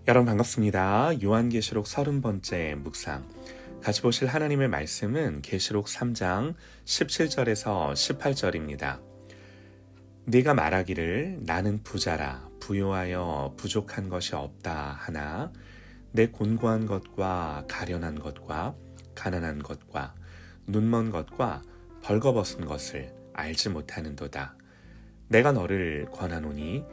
여러분 반갑습니다. 요한계시록 30번째 묵상. 같이 보실 하나님의 말씀은 계시록 3장 17절에서 18절입니다. 네가 말하기를 나는 부자라 부요하여 부족한 것이 없다 하나 내 곤고한 것과 가련한 것과 가난한 것과 눈먼 것과 벌거벗은 것을 알지 못하는도다. 내가 너를 권하노니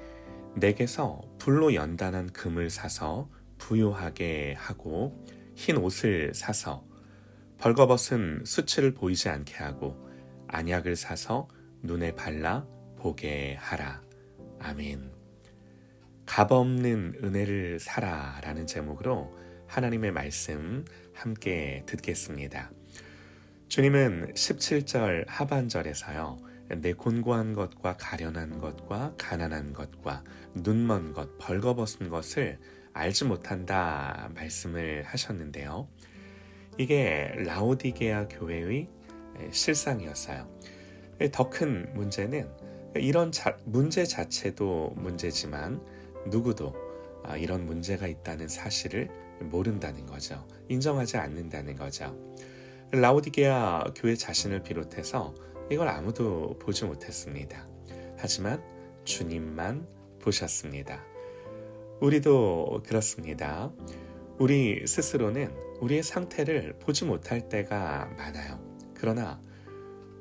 내게서 불로 연단한 금을 사서 부요하게 하고 흰 옷을 사서 벌거벗은 수치를 보이지 않게 하고 안약을 사서 눈에 발라 보게 하라. 아멘. 값없는 은혜를 사라 라는 제목으로 하나님의 말씀 함께 듣겠습니다. 주님은 17절 하반절에서요. 내 곤고한 것과 가련한 것과 가난한 것과 눈먼 것, 벌거벗은 것을 알지 못한다 말씀을 하셨는데요. 이게 라오디게아 교회의 실상이었어요. 더 큰 문제는 이런 문제 자체도 문제지만 누구도 이런 문제가 있다는 사실을 모른다는 거죠. 인정하지 않는다는 거죠. 라오디게아 교회 자신을 비롯해서 이걸 아무도 보지 못했습니다. 하지만 주님만 보셨습니다. 우리도 그렇습니다. 우리 스스로는 우리의 상태를 보지 못할 때가 많아요. 그러나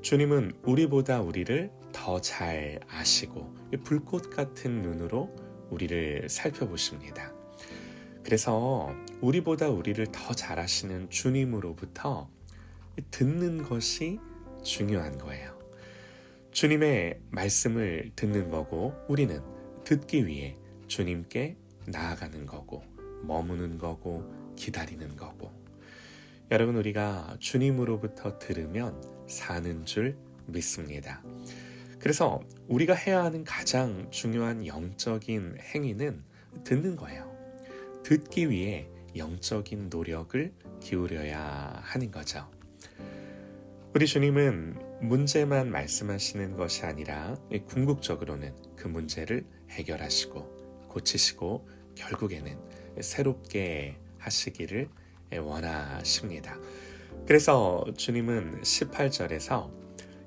주님은 우리보다 우리를 더 잘 아시고 불꽃 같은 눈으로 우리를 살펴보십니다. 그래서 우리보다 우리를 더 잘 아시는 주님으로부터 듣는 것이 중요한 거예요. 주님의 말씀을 듣는 거고 우리는 듣기 위해 주님께 나아가는 거고 머무는 거고 기다리는 거고 여러분 우리가 주님으로부터 들으면 사는 줄 믿습니다. 그래서 우리가 해야 하는 가장 중요한 영적인 행위는 듣는 거예요. 듣기 위해 영적인 노력을 기울여야 하는 거죠. 우리 주님은 문제만 말씀하시는 것이 아니라 궁극적으로는 그 문제를 해결하시고 고치시고 결국에는 새롭게 하시기를 원하십니다. 그래서 주님은 18절에서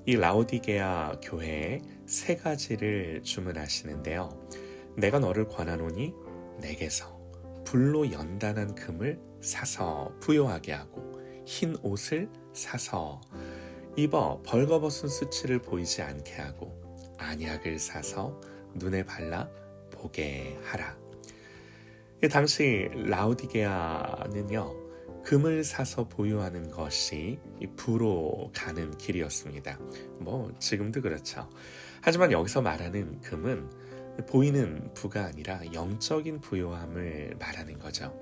이 라오디게아 교회에 세 가지를 주문하시는데요. 내가 너를 권하노니 내게서 불로 연단한 금을 사서 부요하게 하고 흰 옷을 사서 입어 벌거벗은 수치를 보이지 않게 하고 안약을 사서 눈에 발라 보게 하라. 당시 라오디게아는요. 금을 사서 보유하는 것이 부로 가는 길이었습니다. 지금도 그렇죠. 하지만 여기서 말하는 금은 보이는 부가 아니라 영적인 부요함을 말하는 거죠.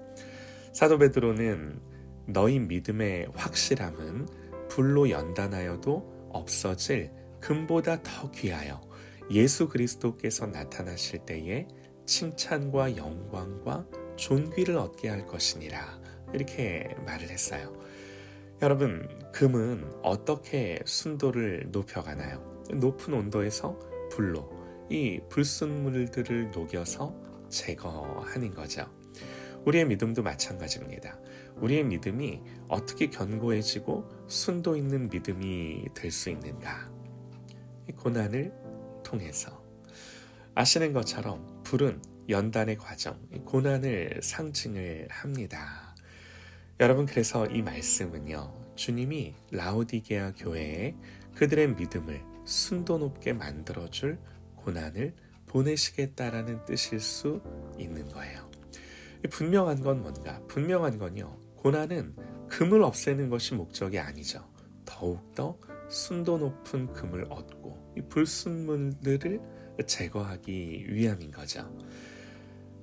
사도 베드로는 너희 믿음의 확실함은 불로 연단하여도 없어질 금보다 더 귀하여 예수 그리스도께서 나타나실 때에 칭찬과 영광과 존귀를 얻게 할 것이니라 이렇게 말을 했어요. 여러분 금은 어떻게 순도를 높여가나요? 높은 온도에서 불로 이 불순물들을 녹여서 제거하는 거죠. 우리의 믿음도 마찬가지입니다. 우리의 믿음이 어떻게 견고해지고 순도 있는 믿음이 될 수 있는가? 이 고난을 통해서 아시는 것처럼 불은 연단의 과정, 고난을 상징을 합니다. 여러분 그래서 이 말씀은요. 주님이 라오디게아 교회에 그들의 믿음을 순도 높게 만들어줄 고난을 보내시겠다라는 뜻일 수 있는 거예요. 분명한 건 뭔가? 분명한 건요. 고난은 금을 없애는 것이 목적이 아니죠. 더욱더 순도 높은 금을 얻고 이 불순물들을 제거하기 위함인 거죠.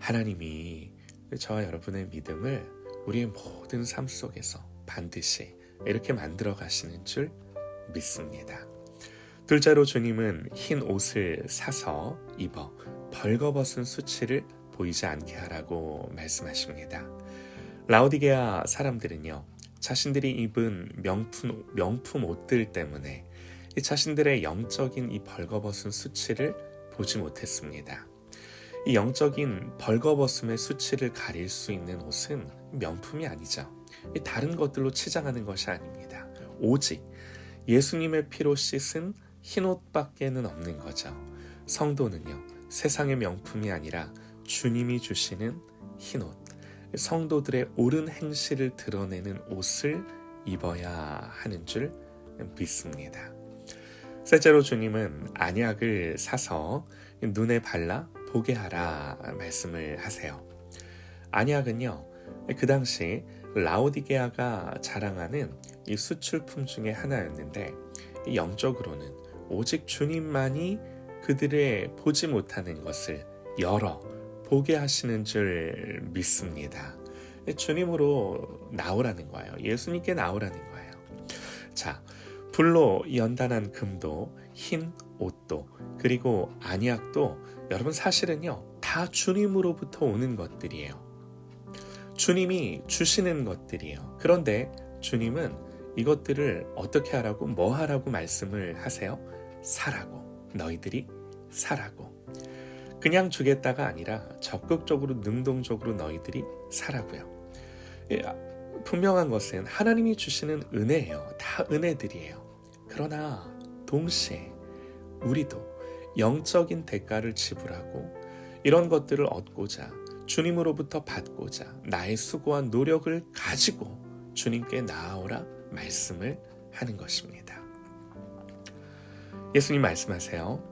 하나님이 저와 여러분의 믿음을 우리의 모든 삶 속에서 반드시 이렇게 만들어 가시는 줄 믿습니다. 둘째로 주님은 흰 옷을 사서 입어 벌거벗은 수치를 보이지 않게 하라고 말씀하십니다. 라오디게아 사람들은요. 자신들이 입은 명품 옷들 때문에 자신들의 영적인 이 벌거벗은 수치를 보지 못했습니다. 이 영적인 벌거벗음의 수치를 가릴 수 있는 옷은 명품이 아니죠. 다른 것들로 치장하는 것이 아닙니다. 오직 예수님의 피로 씻은 흰옷밖에는 없는 거죠. 성도는요, 세상의 명품이 아니라 주님이 주시는 흰옷, 성도들의 옳은 행실을 드러내는 옷을 입어야 하는 줄 믿습니다. 셋째로 주님은 안약을 사서 눈에 발라 보게 하라 말씀을 하세요. 안약은요, 그 당시 라오디게아가 자랑하는 이 수출품 중에 하나였는데, 영적으로는 오직 주님만이 그들의 보지 못하는 것을 열어 보게 하시는 줄 믿습니다. 주님으로 나오라는 거예요. 예수님께 나오라는 거예요. 자, 불로 연단한 금도, 흰 옷도, 그리고 안약도 여러분 사실은요, 다 주님으로부터 오는 것들이에요. 주님이 주시는 것들이에요. 그런데 주님은 이것들을 어떻게 하라고, 뭐 하라고 말씀을 하세요? 사라고, 너희들이 사라고. 그냥 주겠다가 아니라 적극적으로 능동적으로 너희들이 사라고요. 분명한 것은 하나님이 주시는 은혜예요. 다 은혜들이에요. 그러나 동시에 우리도 영적인 대가를 지불하고 이런 것들을 얻고자, 주님으로부터 받고자 나의 수고와 노력을 가지고 주님께 나아오라 말씀을 하는 것입니다. 예수님 말씀하세요.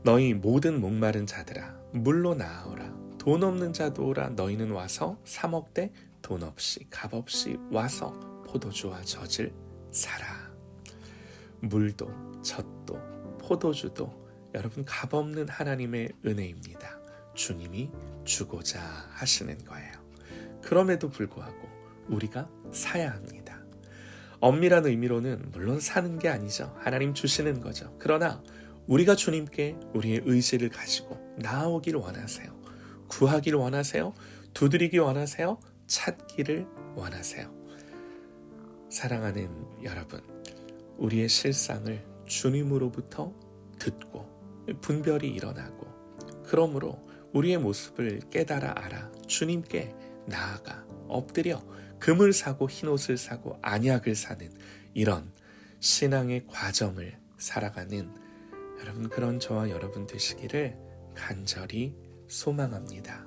너희 모든 목마른 자들아 물로 나아오라. 돈 없는 자도 오라. 너희는 와서 사 먹되 돈 없이 값 없이 와서 포도주와 젖을 사라. 물도 젖도 포도주도 여러분 값없는 하나님의 은혜입니다. 주님이 주고자 하시는 거예요. 그럼에도 불구하고 우리가 사야 합니다. 엄밀한 의미로는 물론 사는 게 아니죠. 하나님 주시는 거죠. 그러나 우리가 주님께 우리의 의지를 가지고 나아오길 원하세요. 구하길 원하세요. 두드리길 원하세요. 찾기를 원하세요. 사랑하는 여러분, 우리의 실상을 주님으로부터 듣고 분별이 일어나고, 그러므로 우리의 모습을 깨달아 알아 주님께 나아가 엎드려 금을 사고 흰옷을 사고 안약을 사는 이런 신앙의 과정을 살아가는 여러분, 그런 저와 여러분 되시기를 간절히 소망합니다.